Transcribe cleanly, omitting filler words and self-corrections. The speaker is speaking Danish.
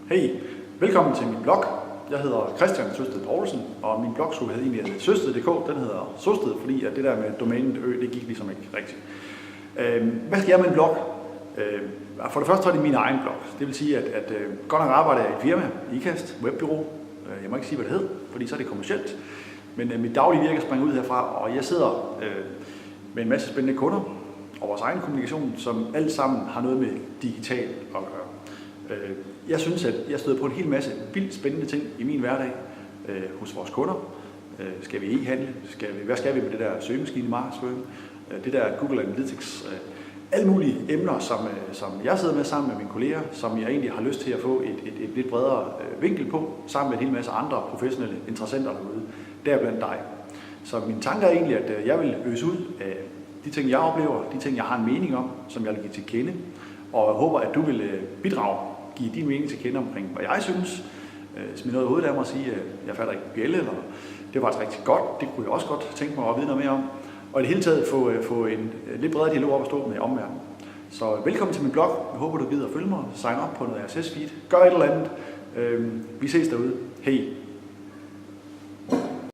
Hej, velkommen til min blog. Jeg hedder Christian Søsted Poulsen, og min blog skulle egentlig hedde Søsted.dk. Den hedder Søsted, fordi at det der med domænet det gik ligesom ikke rigtigt. Hvad skal jeg med en blog? For det første så er det min egen blog. Det vil sige, at godt nok arbejder jeg i et firma, IKAST, webbureau. Jeg må ikke sige, hvad det hed, fordi så er det kommercielt. Men mit daglige virke springer ud herfra, og jeg sidder med en masse spændende kunder og vores egen kommunikation, som alle sammen har noget med digital at gøre. Jeg synes, at jeg støder på en hel masse vildt spændende ting i min hverdag hos vores kunder. Skal vi e-handle? Hvad skal vi med det der søgemaskine markedsføring? Det der Google Analytics? Alle mulige emner, som jeg sidder med sammen med mine kolleger, som jeg egentlig har lyst til at få et lidt bredere vinkel på, sammen med en hel masse andre professionelle interessenter derude, deriblandt dig. Så min tanke er egentlig, at jeg vil øse ud af de ting, jeg oplever, de ting, jeg har en mening om, som jeg vil give til kende, og jeg håber, at du vil bidrage, give din mening til kende omkring, hvad jeg synes. Smid noget i hovedet af mig og sige, at jeg fatter ikke bjælle, eller det var faktisk rigtig godt, det kunne jeg også godt tænke mig at vide noget mere om. Og i det hele taget få en lidt bredere dialog op at stå med omverdenen. Så velkommen til min blog. Jeg håber, du gider at følge mig, sign op på noget RSS-feed, gør et eller andet. Vi ses derude. Hej.